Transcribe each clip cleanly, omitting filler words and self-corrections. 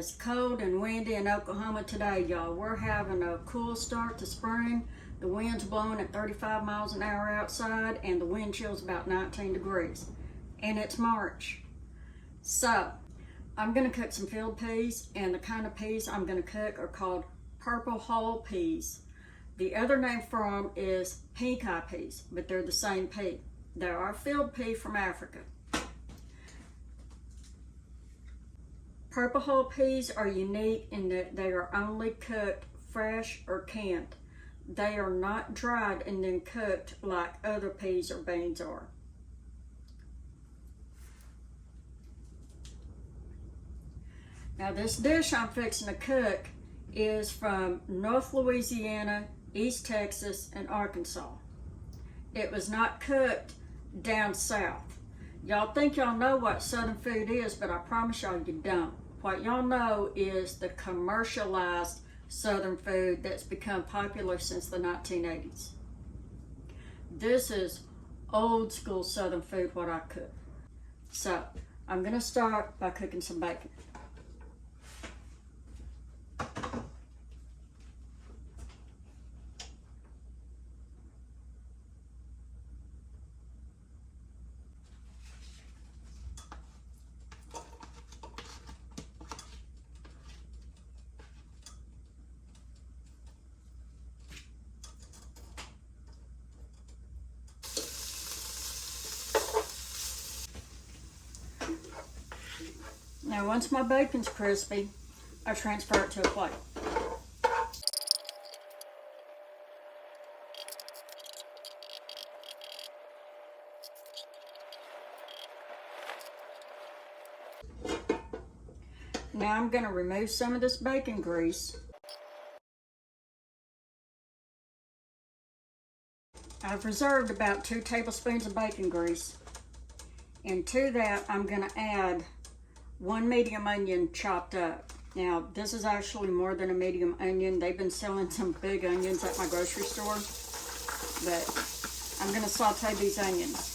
is cold and windy in Oklahoma today, y'all. We're having a cool start to spring. The wind's blowing at 35 miles an hour outside, and the wind chill's about 19 degrees. And it's March. So, I'm gonna cook some field peas, and the kind of peas I'm gonna cook are called purple hull peas. The other name for them is pink eye peas, but they're the same pea. They are field pea from Africa. Purple hull peas are unique in that they are only cooked fresh or canned. They are not dried and then cooked like other peas or beans are. Now this dish I'm fixing to cook is from North Louisiana, East Texas, and Arkansas. It was not cooked down south. Y'all think y'all know what Southern food is, but I promise y'all you don't. What y'all know is the commercialized Southern food that's become popular since the 1980s. This is old school Southern food, what I cook. So, I'm gonna start by cooking some bacon. Now once my bacon's crispy, I transfer it to a plate. Now I'm going to remove some of this bacon grease. I've reserved about 2 tablespoons of bacon grease. And to that, I'm going to add 1 medium onion chopped up. Now, this is actually more than a medium onion. They've been selling some big onions at my grocery store. But I'm going to saute these onions.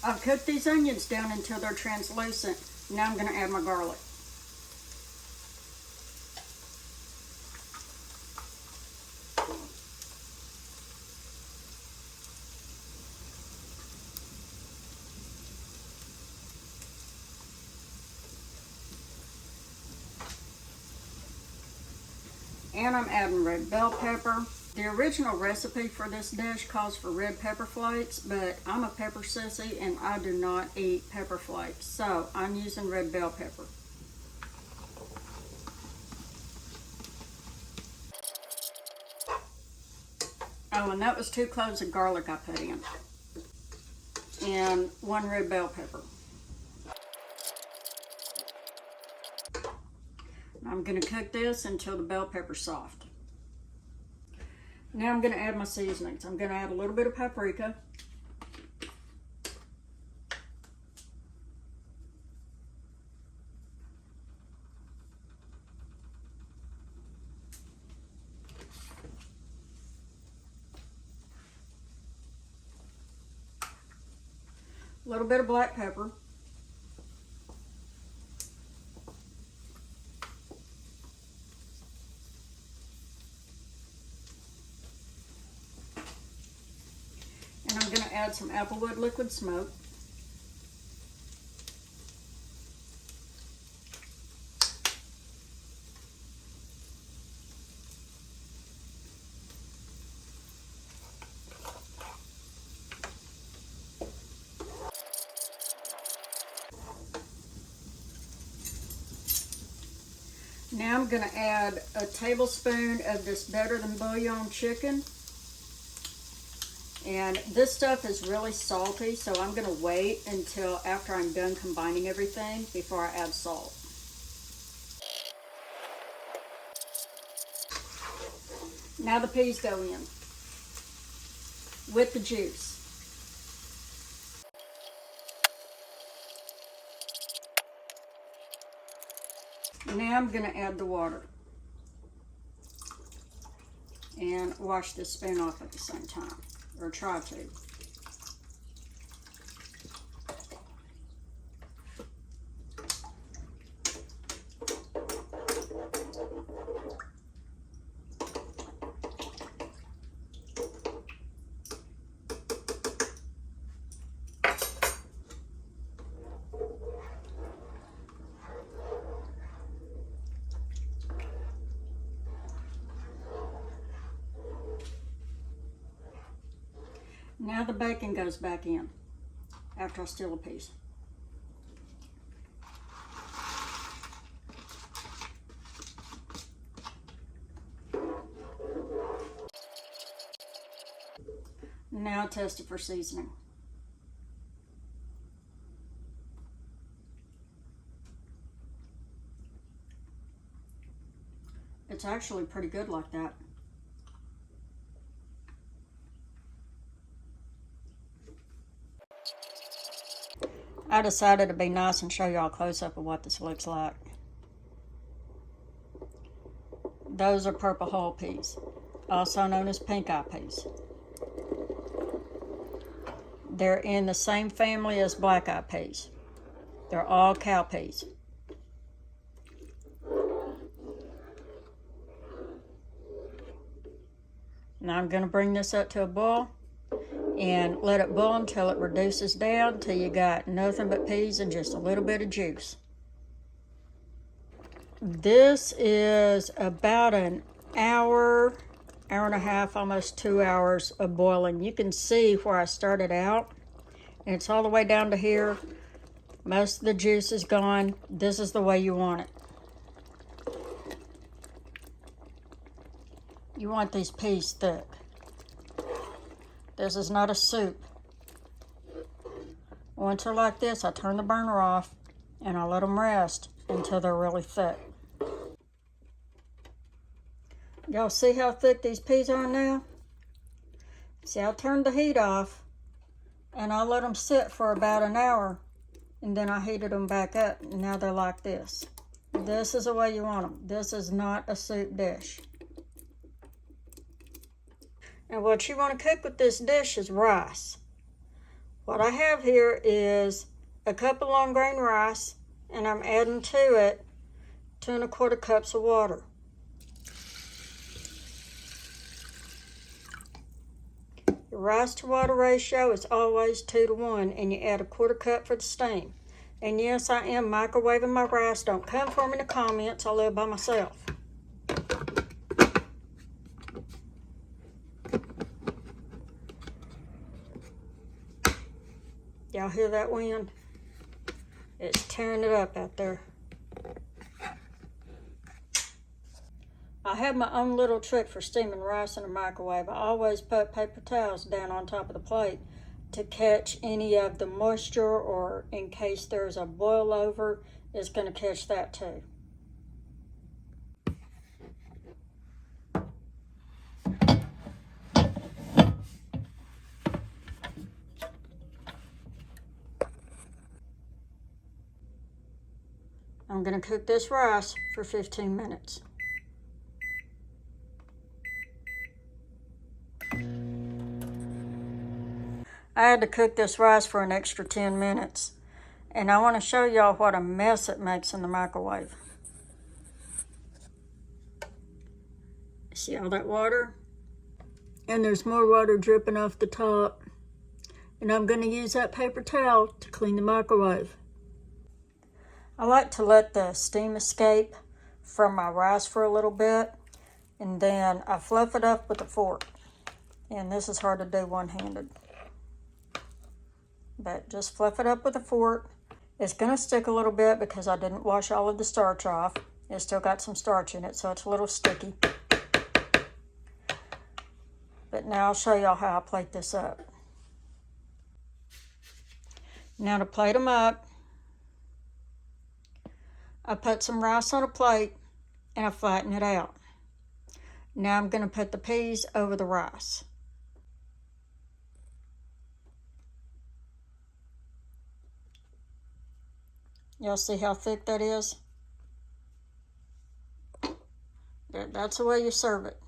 I've cooked these onions down until they're translucent. Now I'm going to add my garlic. And I'm adding red bell pepper. The original recipe for this dish calls for red pepper flakes, but I'm a pepper sissy and I do not eat pepper flakes, so I'm using red bell pepper. Oh, and that was 2 cloves of garlic I put in, and 1 red bell pepper. I'm going to cook this until the bell pepper's soft. Now I'm going to add my seasonings. I'm going to add a little bit of paprika. A little bit of black pepper. And I'm going to add some applewood liquid smoke. Now I'm going to add a tablespoon of this better than bouillon chicken. And this stuff is really salty, so I'm going to wait until after I'm done combining everything before I add salt. Now the peas go in with the juice. Now I'm going to add the water. and wash this spoon off at the same time, or try to. Now the bacon goes back in after I steal a piece. Now test it for seasoning. It's actually pretty good like that. I decided to be nice and show y'all a close-up of what this looks like. Those are purple hull peas, also known as pink eye peas. They're in the same family as black eye peas. They're all cowpeas. Now I'm going to bring this up to a boil and let it boil until it reduces down till you got nothing but peas and just a little bit of juice. This is about an hour, hour and a half, almost 2 hours of boiling. You can see where I started out, and it's all the way down to here. Most of the juice is gone. This is the way you want it. You want these peas thick. This is not a soup. Once they're like this, I turn the burner off and I let them rest until they're really thick. Y'all see how thick these peas are now? See, I turned the heat off and I let them sit for about an hour, and then I heated them back up, and now they're like this. This is the way you want them. This is not a soup dish. Now what you want to cook with this dish is rice. What I have here is a cup of long grain rice, and I'm adding to it 2 1/4 cups of water. Your rice to water ratio is always 2 to 1, and you add a 1/4 cup for the steam. And yes, I am microwaving my rice. Don't come for me in the comments. I live by myself. Y'all hear that wind? It's tearing it up out there. I have my own little trick for steaming rice in a microwave. I always put paper towels down on top of the plate to catch any of the moisture, or in case there's a boil over, it's going to catch that too. I'm going to cook this rice for 15 minutes. I had to cook this rice for an extra 10 minutes. And I want to show y'all what a mess it makes in the microwave. See all that water? And there's more water dripping off the top. And I'm going to use that paper towel to clean the microwave. I like to let the steam escape from my rice for a little bit, and then I fluff it up with a fork. And this is hard to do one-handed. But just fluff it up with a fork. It's going to stick a little bit because I didn't wash all of the starch off. It's still got some starch in it, so it's a little sticky. But now I'll show y'all how I plate this up. Now to plate them up, I put some rice on a plate and I flatten it out. Now I'm going to put the peas over the rice. Y'all see how thick that is? That's the way you serve it.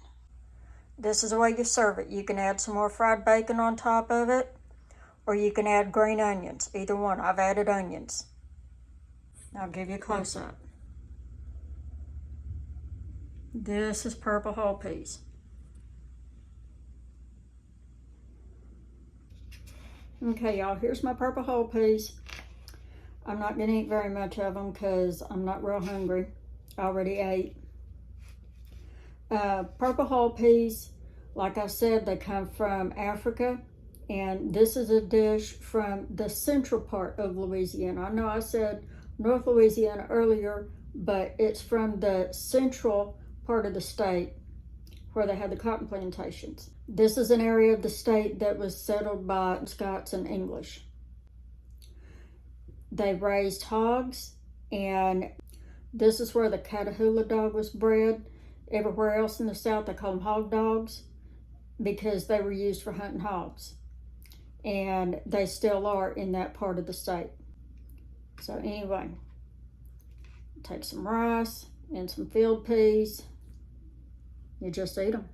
This is the way you serve it. You can add some more fried bacon on top of it, or you can add green onions. Either one. I've added onions. I'll give you a close-up. This is purple whole peas. Okay, y'all, here's my purple whole peas. I'm not going to eat very much of them because I'm not real hungry. I already ate. Purple whole peas, like I said, they come from Africa. And this is a dish from the central part of Louisiana. I know I said North Louisiana earlier, but it's from the central part of the state where they had the cotton plantations. This is an area of the state that was settled by Scots and English. They raised hogs, and this is where the Catahoula dog was bred. Everywhere else in the South, they call them hog dogs because they were used for hunting hogs. And they still are in that part of the state. So anyway, take some rice and some field peas. You just eat them.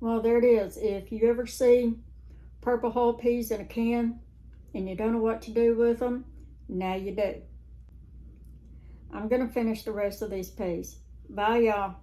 Well, there it is. If you ever see purple whole peas in a can and you don't know what to do with them, now you do. I'm going to finish the rest of these peas. Bye, y'all.